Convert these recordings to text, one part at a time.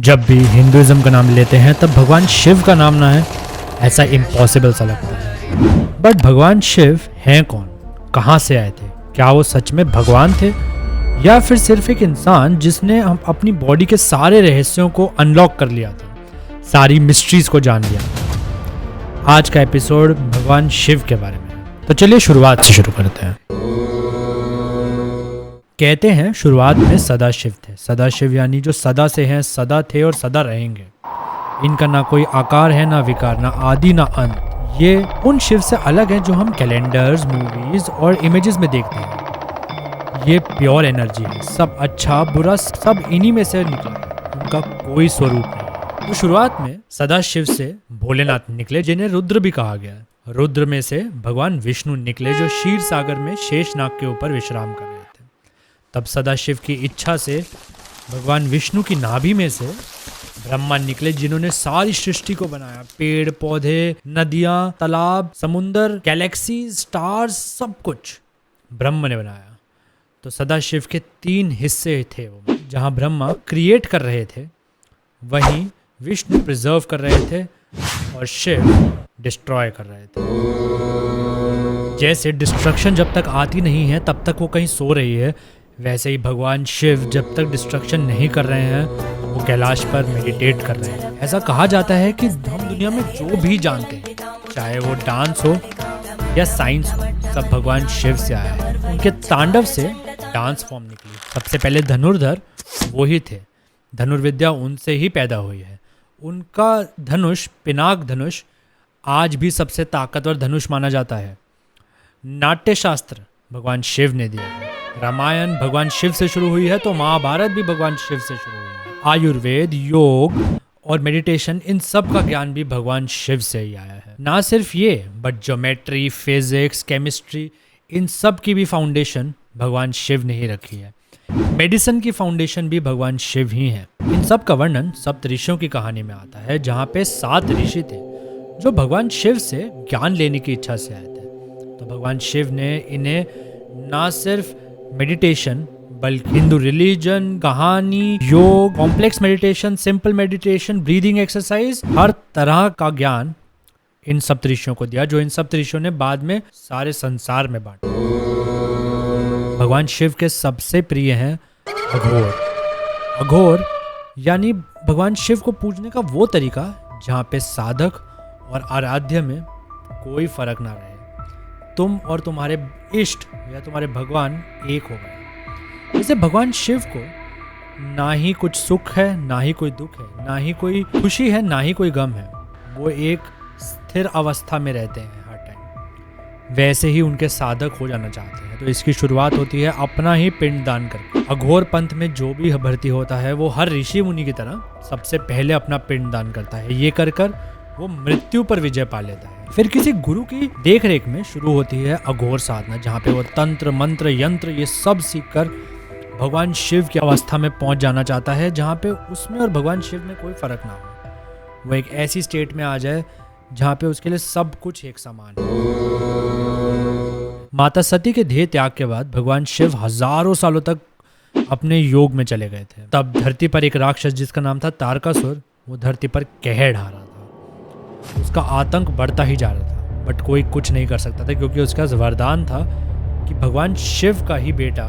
जब भी हिंदुज़्म का नाम लेते हैं तब भगवान शिव का नाम ना है, ऐसा इम्पॉसिबल सा लगता है। बट भगवान शिव हैं कौन, कहाँ से आए थे, क्या वो सच में भगवान थे या फिर सिर्फ एक इंसान जिसने हम अपनी बॉडी के सारे रहस्यों को अनलॉक कर लिया था, सारी मिस्ट्रीज को जान लिया। आज का एपिसोड भगवान शिव के बारे में है, तो चलिए शुरुआत से शुरू करते हैं। कहते हैं शुरुआत में सदाशिव थे। सदाशिव यानी जो सदा से हैं, सदा थे और सदा रहेंगे। इनका ना कोई आकार है, ना विकार, ना आदि ना अंत। ये उन शिव से अलग हैं जो हम कैलेंडर्स, मूवीज और इमेजेस में देखते हैं। ये प्योर एनर्जी है, सब अच्छा बुरा सब इन्हीं में से निकला है, उनका कोई स्वरूप नहीं। तो शुरुआत में सदाशिव से भोलेनाथ निकले, जिन्हें रुद्र भी कहा गया है। रुद्र में से भगवान विष्णु निकले, जो क्षीर सागर में शेषनाग के ऊपर विश्राम कर रहे थे। तब सदाशिव की इच्छा से भगवान विष्णु की नाभि में से ब्रह्मा निकले, जिन्होंने सारी सृष्टि को बनाया। पेड़ पौधे, नदियां, तालाब, समुंदर, गैलेक्सीज, स्टार्स, सब कुछ ब्रह्मा ने बनाया। तो सदाशिव के 3 हिस्से थे वो, जहां ब्रह्मा क्रिएट कर रहे थे, वहीं विष्णु प्रिजर्व कर रहे थे और शिव डिस्ट्रॉय कर रहे थे। जैसे डिस्ट्रक्शन जब तक आती नहीं है तब तक वो कहीं सो रही है, वैसे ही भगवान शिव जब तक डिस्ट्रक्शन नहीं कर रहे हैं वो कैलाश पर मेडिटेट कर रहे हैं। ऐसा कहा जाता है कि हम दुनिया में जो भी जानते हैं, चाहे वो डांस हो या साइंस हो, सब भगवान शिव से आया है। उनके तांडव से डांस फॉर्म निकली। सबसे पहले धनुर्धर वो ही थे, धनुर्विद्या उनसे ही पैदा हुई है। उनका धनुष, पिनाक धनुष, आज भी सबसे ताकतवर धनुष माना जाता है। नाट्य शास्त्र भगवान शिव ने दिया है। रामायण भगवान शिव से शुरू हुई है, तो महाभारत भी भगवान शिव से शुरू हुई है। आयुर्वेद, योग और मेडिटेशन, इन सब का ज्ञान भी भगवान शिव से ही आया है। ना सिर्फ ये, बट ज्योमेट्री, फिजिक्स, केमिस्ट्री, इन सब की भी फाउंडेशन भगवान शिव ने ही रखी है। मेडिसिन की फाउंडेशन भी भगवान शिव ही है। इन सब का वर्णन सप्त ऋषियों की कहानी में आता है, जहाँ पे 7 ऋषि थे जो भगवान शिव से ज्ञान लेने की इच्छा से आए थे। तो भगवान शिव ने इन्हें ना सिर्फ मेडिटेशन बल्कि हिंदू रिलीजन, कहानी, yoga, complex meditation, simple meditation, breathing exercise, हर तरह का ज्ञान इन सप्तऋषियों को दिया, जो इन सप्तऋषियों ने बाद में सारे संसार में बांटा। भगवान शिव के सबसे प्रिय हैं अघोर। अघोर यानी भगवान शिव को पूजने का वो तरीका जहाँ पे साधक और आराध्य में कोई फर्क ना रहे। तुम और तुम्हारे इष्ट या तुम्हारे भगवान एक हो गए। जैसे भगवान शिव को ना ही कुछ सुख है, ना ही कोई दुख है, ना ही कोई खुशी है, ना ही कोई गम है। वो एक स्थिर अवस्था में रहते हैं हर टाइम। वैसे ही उनके साधक हो जाना चाहते हैं। तो इसकी शुरुआत होती है अपना ही पिंड दान करके। अघोर पंथ में जो भी भर्ती होता है वो हर ऋषि मुनि की तरह सबसे पहले अपना पिंड दान करता है। ये कर कर वो मृत्यु पर विजय पा लेता है। फिर किसी गुरु की देखरेख में शुरू होती है अघोर साधना, जहाँ पे वो तंत्र, मंत्र, यंत्र ये सब सीखकर भगवान शिव की अवस्था में पहुंच जाना चाहता है, जहाँ पे उसमें और भगवान शिव में कोई फर्क ना हो। वो एक ऐसी स्टेट में आ जाए जहाँ पे उसके लिए सब कुछ एक समान है। माता सती के देह त्याग के बाद भगवान शिव हजारों सालों तक अपने योग में चले गए थे। तब धरती पर एक राक्षस जिसका नाम था तारकासुर, वो धरती पर कहर ढा रहा था। उसका आतंक बढ़ता ही जा रहा था, बट कोई कुछ नहीं कर सकता था, क्योंकि उसका वरदान था कि भगवान शिव का ही बेटा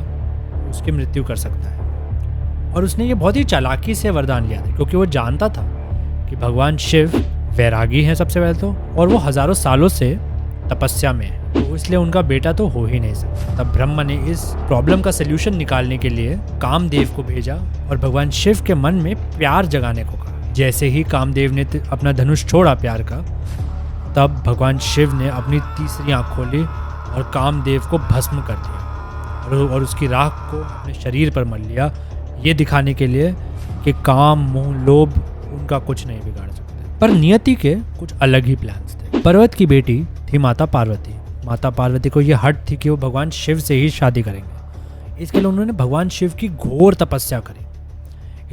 उसकी मृत्यु कर सकता है। और उसने ये बहुत ही चालाकी से वरदान लिया था, क्योंकि वो जानता था कि भगवान शिव वैरागी हैं सबसे पहले तो, और वो हजारों सालों से तपस्या में है, तो इसलिए उनका बेटा तो हो ही नहीं सकता। तब ब्रह्मा ने इस प्रॉब्लम का सल्यूशन निकालने के लिए कामदेव को भेजा और भगवान शिव के मन में प्यार जगाने को कहा। जैसे ही कामदेव ने अपना धनुष छोड़ा प्यार का, तब भगवान शिव ने अपनी तीसरी आंख खोली और कामदेव को भस्म कर दिया और उसकी राख को अपने शरीर पर मल लिया, ये दिखाने के लिए कि काम, मोह, लोभ उनका कुछ नहीं बिगाड़ सकते। पर नियति के कुछ अलग ही प्लान्स थे। पर्वत की बेटी थी माता पार्वती। माता पार्वती को यह हट थी कि वो भगवान शिव से ही शादी करेंगे। इसके लिए उन्होंने भगवान शिव की घोर तपस्या करी।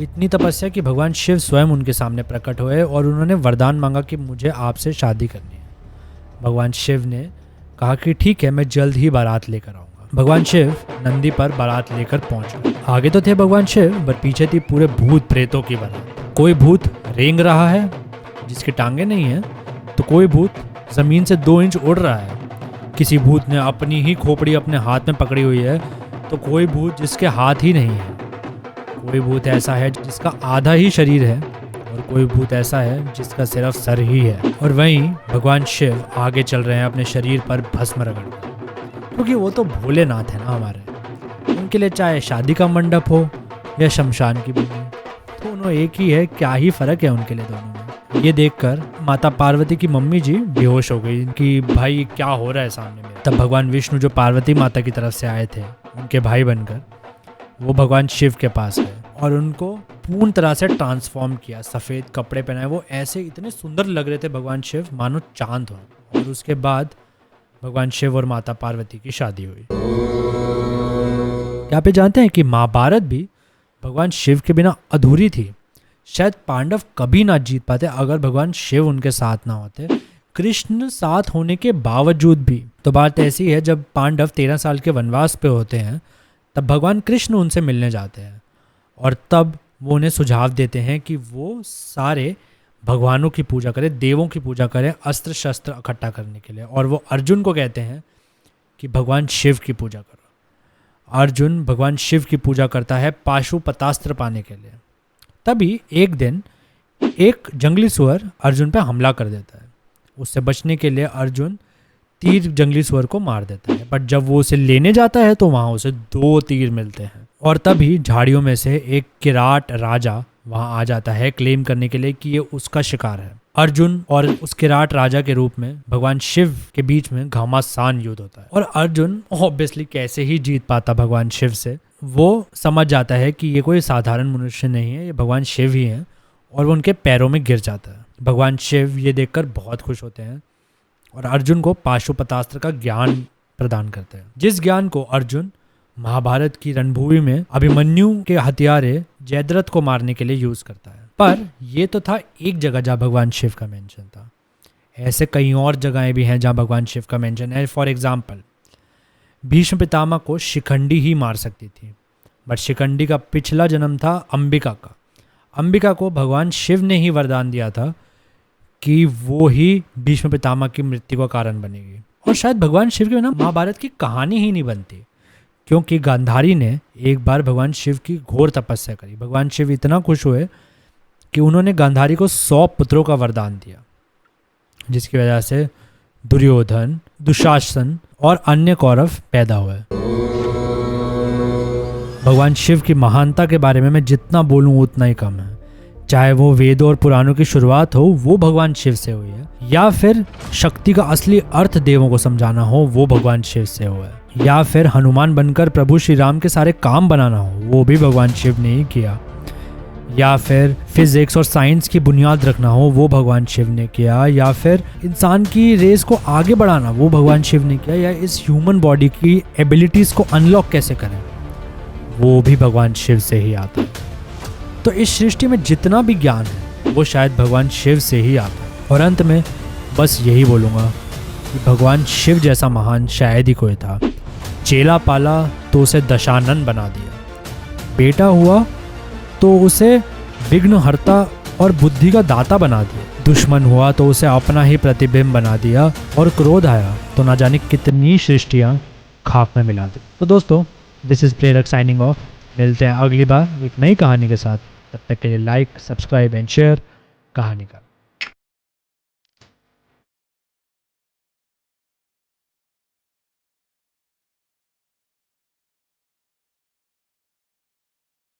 इतनी तपस्या कि भगवान शिव स्वयं उनके सामने प्रकट हुए और उन्होंने वरदान मांगा कि मुझे आपसे शादी करनी है। भगवान शिव ने कहा कि ठीक है, मैं जल्द ही बारात लेकर आऊँगा। भगवान शिव नंदी पर बारात लेकर पहुंचे। आगे तो थे भगवान शिव, बट पीछे थी पूरे भूत प्रेतों की बारात। कोई भूत रेंग रहा है जिसकी टांगे नहीं है, तो कोई भूत ज़मीन से 2 इंच उड़ रहा है। किसी भूत ने अपनी ही खोपड़ी अपने हाथ में पकड़ी हुई है, तो कोई भूत जिसके हाथ ही नहीं है। कोई भूत ऐसा है जिसका आधा ही शरीर है, और कोई भूत ऐसा है जिसका सिर्फ सर ही है। और वहीं भगवान शिव आगे चल रहे हैं अपने शरीर पर भस्म रगड़कर, क्योंकि वो तो भोलेनाथ है ना हमारे। उनके लिए चाहे शादी का मंडप हो या शमशान की भूमि, दोनों एक ही है, क्या ही फर्क है उनके लिए दोनों में। ये देखकर माता पार्वती की मम्मी जी बेहोश हो गई कि भाई क्या हो रहा है सामने में। तब भगवान विष्णु जो पार्वती माता की तरफ से आए थे उनके भाई बनकर, वो भगवान शिव के पास गए और उनको पूर्ण तरह से ट्रांसफॉर्म किया। सफ़ेद कपड़े पहनाए, वो ऐसे इतने सुंदर लग रहे थे भगवान शिव, मानो चांद हो। और उसके बाद भगवान शिव और माता पार्वती की शादी हुई। क्या आप जानते हैं कि महाभारत भी भगवान शिव के बिना अधूरी थी। शायद पांडव कभी ना जीत पाते अगर भगवान शिव उनके साथ ना होते। कृष्ण साथ होने के बावजूद भी। तो बात ऐसी है, जब पांडव 13 साल के वनवास पे होते हैं तब भगवान कृष्ण उनसे मिलने जाते हैं और तब वो उन्हें सुझाव देते हैं कि वो सारे भगवानों की पूजा करें, देवों की पूजा करें, अस्त्र शस्त्र इकट्ठा करने के लिए। और वो अर्जुन को कहते हैं कि भगवान शिव की पूजा करो। अर्जुन भगवान शिव की पूजा करता है पाशुपतास्त्र पाने के लिए। तभी एक दिन एक जंगली सुअर अर्जुन पे हमला कर देता है। उससे बचने के लिए अर्जुन तीर जंगली सुअर को मार देता है, बट जब वो उसे लेने जाता है तो वहाँ उसे 2 तीर मिलते हैं। और तभी झाड़ियों में से एक किराट राजा वहाँ आ जाता है क्लेम करने के लिए कि ये उसका शिकार है। अर्जुन और उस किराट राजा के रूप में भगवान शिव के बीच में घमासान युद्ध होता है। और अर्जुन ऑब्वियसली कैसे ही जीत पाता भगवान शिव से। वो समझ जाता है कि ये कोई साधारण मनुष्य नहीं है, ये भगवान शिव ही हैं, और वो उनके पैरों में गिर जाता है। भगवान शिव ये देखकर बहुत खुश होते हैं और अर्जुन को पाशुपतास्त्र का ज्ञान प्रदान करते हैं, जिस ज्ञान को अर्जुन महाभारत की रणभूमि में अभिमन्यु के हथियारे जयद्रथ को मारने के लिए यूज करता है। पर यह तो था एक जगह जहाँ भगवान शिव का मेंशन था। ऐसे कई और जगहें भी हैं जहाँ भगवान शिव का मेंशन है। फॉर एग्जाम्पल, भीष्म पितामह को शिखंडी ही मार सकती थी, बट शिखंडी का पिछला जन्म था अंबिका का। अंबिका को भगवान शिव ने ही वरदान दिया था कि वो ही भीष्म पितामह की मृत्यु का कारण बनेगी। और शायद भगवान शिव के बिना महाभारत की कहानी ही नहीं बनती, क्योंकि गांधारी ने एक बार भगवान शिव की घोर तपस्या करी। भगवान शिव इतना खुश हुए कि उन्होंने गांधारी को 100 पुत्रों का वरदान दिया, जिसकी वजह से दुर्योधन, दुशासन और अन्य कौरव पैदा हुए। भगवान शिव की महानता के बारे में मैं जितना बोलूं उतना ही कम है। चाहे वो वेदों और पुराणों की शुरुआत हो, वो भगवान शिव से हुई है, या फिर शक्ति का असली अर्थ देवों को समझाना हो, वो भगवान शिव से हुआ है, या फिर हनुमान बनकर प्रभु श्री राम के सारे काम बनाना हो, वो भी भगवान शिव ने ही किया, या फिर फिजिक्स और साइंस की बुनियाद रखना हो, वो भगवान शिव ने किया, या फिर इंसान की रेस को आगे बढ़ाना, वो भगवान शिव ने किया, या इस ह्यूमन बॉडी की एबिलिटीज को अनलॉक कैसे करें, वो भी भगवान शिव से ही आता है। तो इस सृष्टि में जितना भी ज्ञान है वो शायद भगवान शिव से ही आता है। और अंत में बस यही बोलूँगा कि भगवान शिव जैसा महान शायद ही कोई था। चेला पाला तो उसे दशानन बना दिया, बेटा हुआ तो उसे विघ्नहर्ता और बुद्धि का दाता बना दिया, दुश्मन हुआ तो उसे अपना ही प्रतिबिंब बना दिया, और क्रोध आया तो ना जाने कितनी सृष्टियाँ खाक में मिला दी। तो दोस्तों, दिस इज प्रेरक साइनिंग ऑफ। मिलते हैं अगली बार एक नई कहानी के साथ। तब तक के लिए लाइक, सब्सक्राइब एंड शेयर कहानी का।